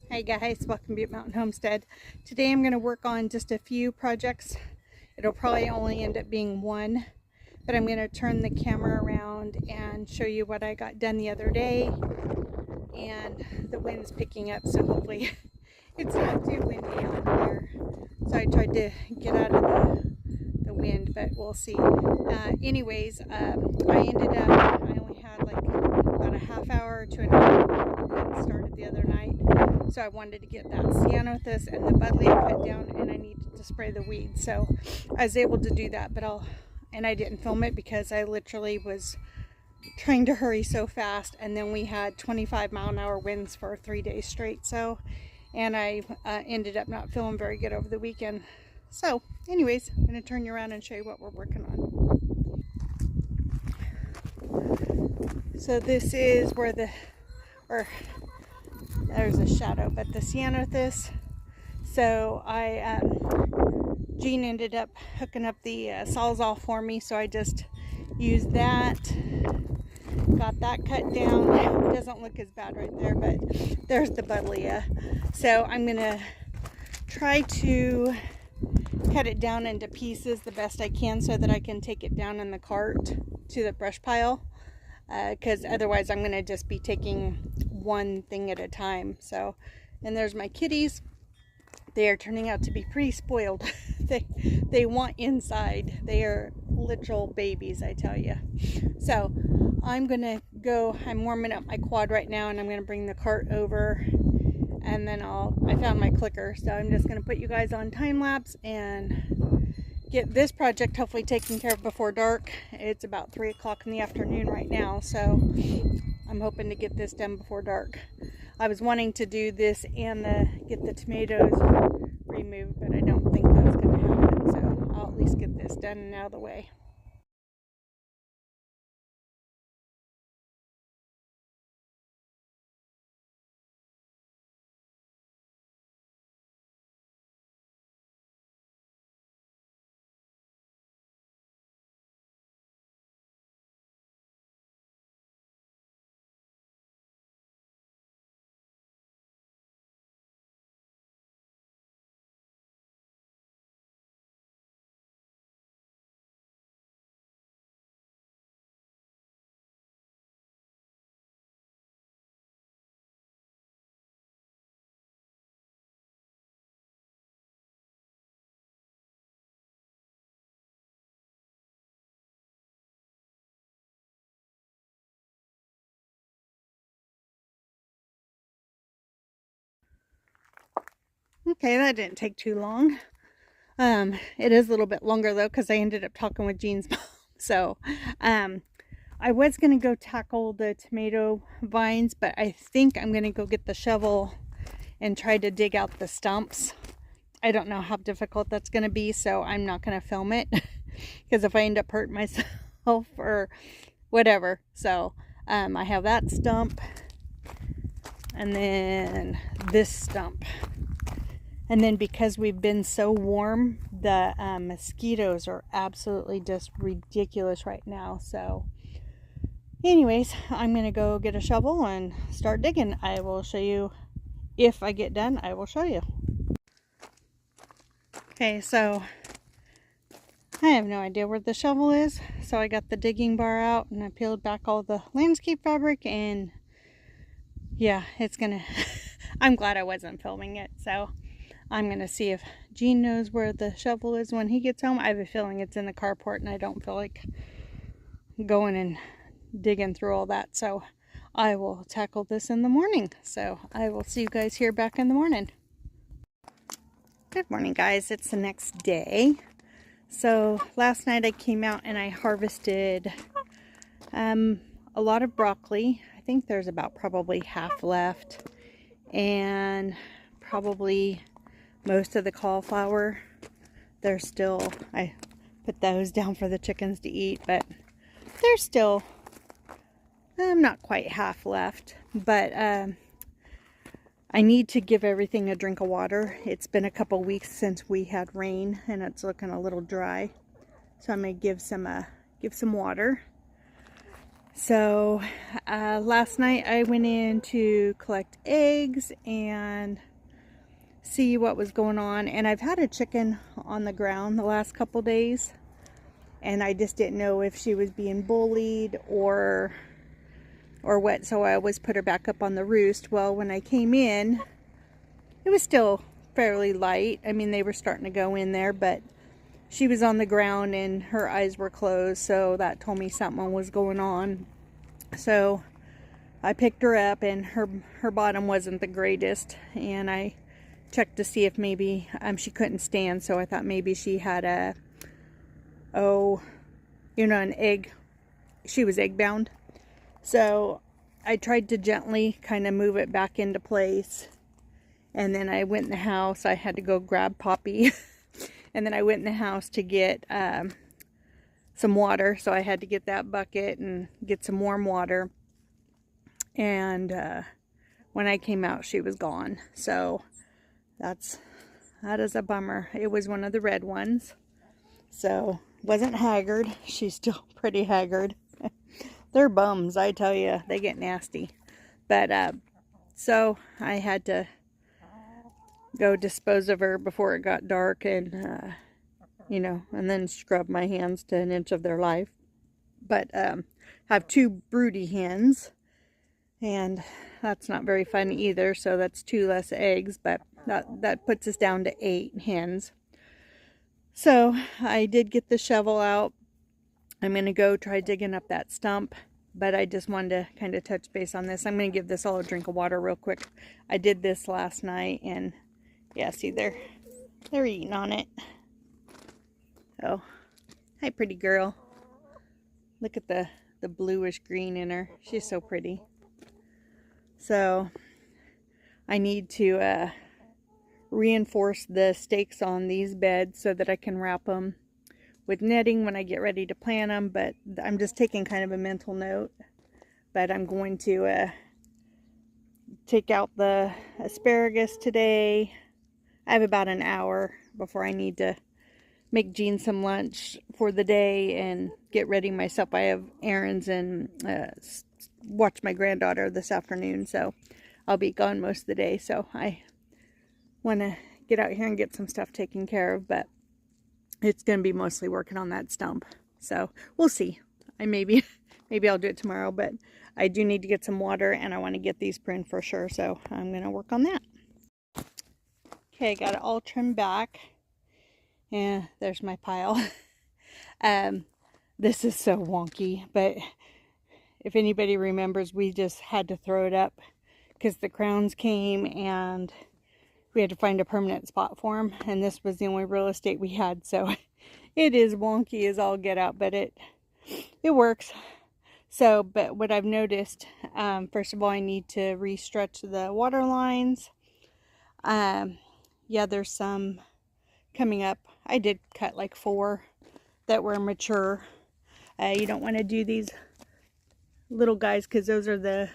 Hey guys, welcome to Butte Mountain Homestead. Today I'm going to work on just a few projects. It'll probably only end up being one, but I'm going to turn the camera around and show you what I got done the other day. And the wind's picking up, so hopefully it's not too windy on here. So I tried to get out of the wind, but we'll see. Anyways, I only had like about a half hour to an hour before the wind started the other night. So I wanted to get that ceanothus and the buddleia cut down, and I needed to spray the weeds. So I was able to do that, but I didn't film it because I literally was trying to hurry so fast, and then we had 25-mile-an-hour winds for 3 days straight. So, and I ended up not feeling very good over the weekend. So anyways, I'm going to turn you around and show you what we're working on. So this is where there's a shadow, but the ceanothus. So Jean ended up hooking up the sawzall for me, so I just used that, got that cut down. It doesn't look as bad right there, but there's the buddleia. So I'm gonna try to cut it down into pieces the best I can so that I can take it down in the cart to the brush pile, because otherwise I'm gonna just be taking one thing at a time. So, and there's my kitties. They are turning out to be pretty spoiled. they want inside. They are literal babies, I tell you. So I'm gonna go, I'm warming up my quad right now, and I'm gonna bring the cart over, and then I found my clicker, so I'm just gonna put you guys on time lapse and get this project hopefully taken care of before dark. It's about 3 o'clock in the afternoon right now, so I'm hoping to get this done before dark. I was wanting to do this and get the tomatoes removed, but I don't think that's going to happen, so I'll at least get this done and out of the way. Okay, that didn't take too long. It is a little bit longer though, because I ended up talking with Jean's mom. So, I was going to go tackle the tomato vines, but I think I'm going to go get the shovel and try to dig out the stumps. I don't know how difficult that's going to be, so I'm not going to film it because if I end up hurting myself or whatever. So, I have that stump, and then this stump. And then because we've been so warm, the mosquitoes are absolutely just ridiculous right now. So anyways, I'm going to go get a shovel and start digging. I will show you if I get done. I will show you. Okay, so I have no idea where the shovel is. So I got the digging bar out and I peeled back all the landscape fabric, and yeah, it's going to... I'm glad I wasn't filming it. So I'm going to see if Gene knows where the shovel is when he gets home. I have a feeling it's in the carport, and I don't feel like going and digging through all that. So I will tackle this in the morning. So I will see you guys here back in the morning. Good morning, guys. It's the next day. So last night I came out and I harvested a lot of broccoli. I think there's about probably half left, and probably most of the cauliflower. There's still, I put those down for the chickens to eat, but there's still not quite half left. But I need to give everything a drink of water. It's been a couple weeks since we had rain, and it's looking a little dry, so I'm gonna give some water. So last night I went in to collect eggs and see what was going on, and I've had a chicken on the ground the last couple days, and I just didn't know if she was being bullied or what, so I always put her back up on the roost. Well, when I came in, it was still fairly light. I mean, they were starting to go in there, but she was on the ground and her eyes were closed, so that told me something was going on. So I picked her up, and her bottom wasn't the greatest, and I checked to see if maybe she couldn't stand, so I thought maybe she had an egg. She was egg bound. So I tried to gently kind of move it back into place, and then I went in the house. I had to go grab Poppy and then I went in the house to get some water, so I had to get that bucket and get some warm water, and when I came out, she was gone. So that is a bummer. It was one of the red ones, so wasn't haggard. She's still pretty haggard. They're bums, I tell you. They get nasty. But so I had to go dispose of her before it got dark, and and then scrub my hands to an inch of their life. But have 2 broody hens, and that's not very fun either. So that's 2 less eggs, but that puts us down to 8 hens. So I did get the shovel out. I'm going to go try digging up that stump, but I just wanted to kind of touch base on this. I'm going to give this all a drink of water real quick. I did this last night, and yeah, see, they're eating on it. Oh, hi, pretty girl. Look at the bluish green in her. She's so pretty. So I need to reinforce the stakes on these beds so that I can wrap them with netting when I get ready to plant them. But I'm just taking kind of a mental note. But I'm going to take out the asparagus today. I have about an hour before I need to make Jean some lunch for the day and get ready myself. I have errands and watch my granddaughter this afternoon, so I'll be gone most of the day. So I want to get out here and get some stuff taken care of, but it's going to be mostly working on that stump. So we'll see. Maybe I'll do it tomorrow, but I do need to get some water, and I want to get these pruned for sure. So I'm going to work on that. Okay, got it all trimmed back. Yeah, there's my pile. This is so wonky, but if anybody remembers, we just had to throw it up because the crowns came and we had to find a permanent spot for them, and this was the only real estate we had. So it is wonky as all get out, but it works. So, but what I've noticed, first of all, I need to restretch the water lines. Yeah, there's some coming up. I did cut like 4 that were mature. You don't want to do these little guys because those are the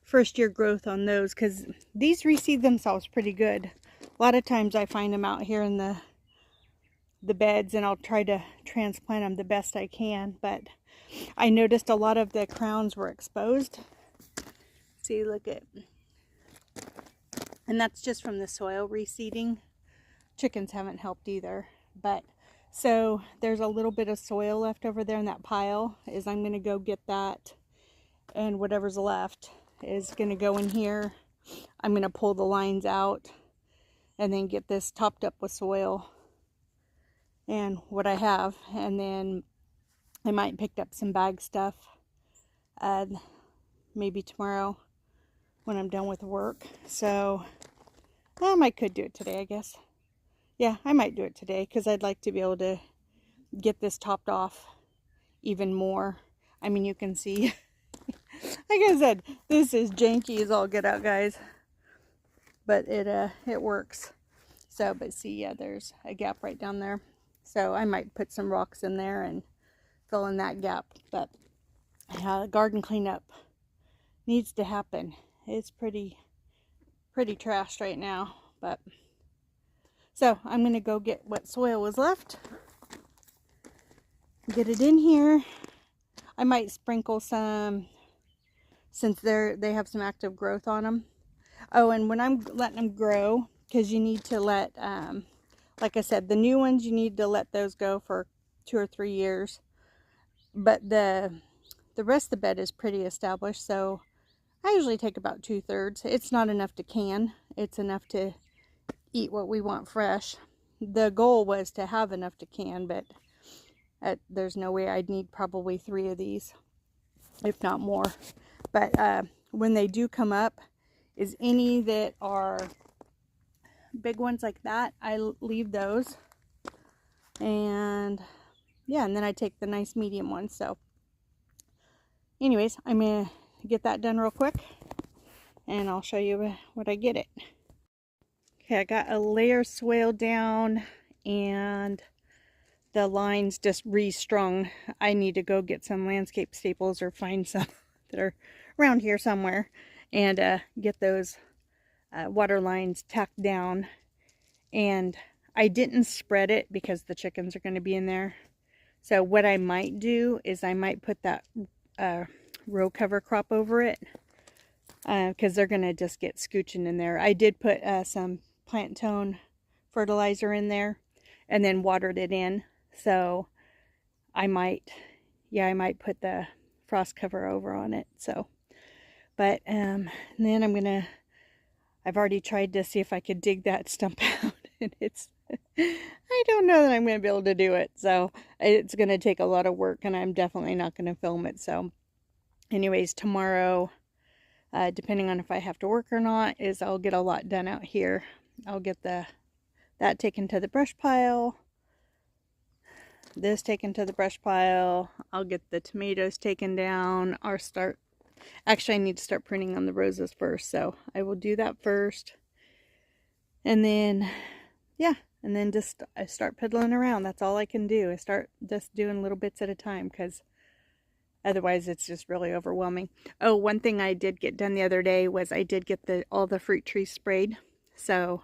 first year growth on those, because these reseed themselves pretty good. A lot of times I find them out here in the beds, and I'll try to transplant them the best I can, but I noticed a lot of the crowns were exposed. See, look at, and that's just from the soil reseeding. Chickens haven't helped either, but so there's a little bit of soil left over there in that pile. I'm going to go get that, and whatever's left is going to go in here. I'm going to pull the lines out and then get this topped up with soil and what I have, and then I might pick up some bag stuff maybe tomorrow when I'm done with work. So I could do it today, I guess. Yeah, I might do it today because I'd like to be able to get this topped off even more. I mean, you can see, like I said, this is janky as all get out, guys. But it works. So, but see, yeah, there's a gap right down there. So I might put some rocks in there and fill in that gap. But garden cleanup needs to happen. It's pretty trashed right now, but so I'm going to go get what soil was left, get it in here. I might sprinkle some, since they have some active growth on them. Oh, and when I'm letting them grow, because you need to let, like I said, the new ones, you need to let those go for 2 or 3 years. But the rest of the bed is pretty established, so I usually take about 2/3. It's not enough to can. It's enough to eat what we want fresh. The goal was to have enough to can, but there's no way. I'd need probably 3 of these, if not more. But when they do come up, is any that are big ones like that, I leave those. And yeah, and then I take the nice medium ones. So anyways, I'm gonna get that done real quick, and I'll show you what I get it. Okay, I got a layer swale down, and the lines just restrung. I need to go get some landscape staples or find some that are around here somewhere, and get those water lines tacked down. And I didn't spread it because the chickens are going to be in there. So what I might do is I might put that row cover crop over it, because they're going to just get scooching in there. I did put some plant tone fertilizer in there and then watered it in. So I might put the frost cover over on it. So, but then I've already tried to see if I could dig that stump out, and I don't know that I'm going to be able to do it. So it's going to take a lot of work, and I'm definitely not going to film it. So anyways, tomorrow, depending on if I have to work or not, I'll get a lot done out here. I'll get that taken to the brush pile, this taken to the brush pile. I'll get the tomatoes taken down. Actually, I need to start pruning on the roses first, so I will do that first. And then, yeah, and then just I start piddling around. That's all I can do. I start just doing little bits at a time, because otherwise it's just really overwhelming. Oh, one thing I did get done the other day was I did get all the fruit trees sprayed. So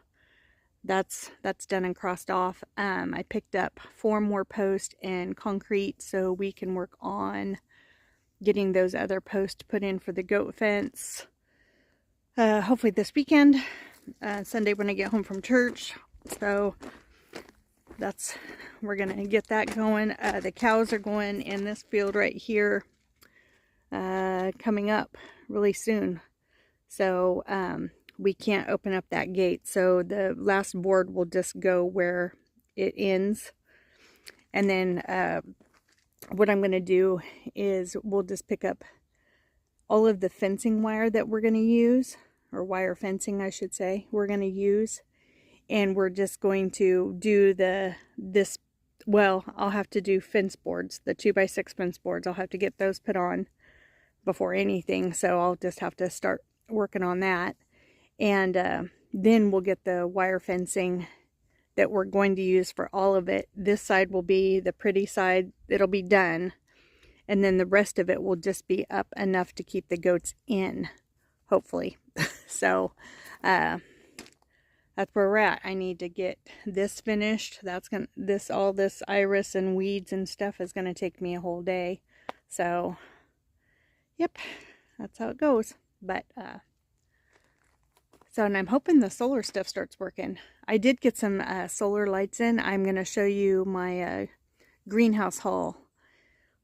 that's done and crossed off. I picked up 4 more posts and concrete, so we can work on getting those other posts put in for the goat fence. Hopefully this weekend, Sunday when I get home from church. So we're gonna get that going. The cows are going in this field right here, coming up really soon. So we can't open up that gate, so the last board will just go where it ends. And then what I'm going to do is we'll just pick up all of the fencing wire that we're going to use, or wire fencing I should say, we're going to use, and we're just going to do I'll have to do fence boards, the 2x6 fence boards. I'll have to get those put on before anything, so I'll just have to start working on that. And then we'll get the wire fencing that we're going to use for all of it. This side will be the pretty side. It'll be done. And then the rest of it will just be up enough to keep the goats in, hopefully. So that's where we're at. I need to get this finished. All this iris and weeds and stuff is going to take me a whole day. So, yep, that's how it goes. But, and I'm hoping the solar stuff starts working. I did get some solar lights in. I'm going to show you my greenhouse haul.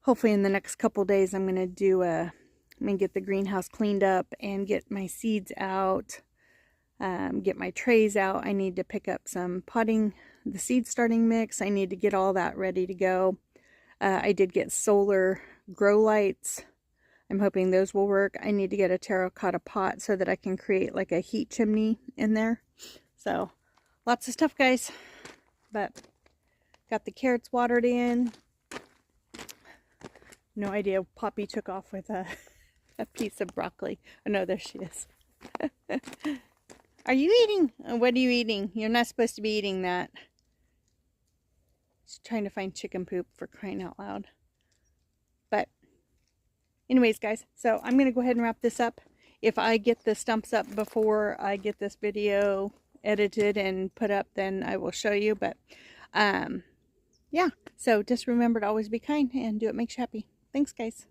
Hopefully in the next couple days I'm going to get the greenhouse cleaned up and get my seeds out, get my trays out. I need to pick up some potting, the seed starting mix. I need to get all that ready to go. I did get solar grow lights. I'm hoping those will work. I need to get a terracotta pot so that I can create like a heat chimney in there. So lots of stuff, guys. But got the carrots watered in. No idea. Poppy took off with a piece of broccoli. Oh no, there she is. Are you eating? What are you eating? You're not supposed to be eating that. She's trying to find chicken poop, for crying out loud. But anyways, guys, so I'm going to go ahead and wrap this up. If I get the stumps up before I get this video edited and put up, then I will show you. But yeah, so just remember to always be kind and do what makes you happy. Thanks, guys.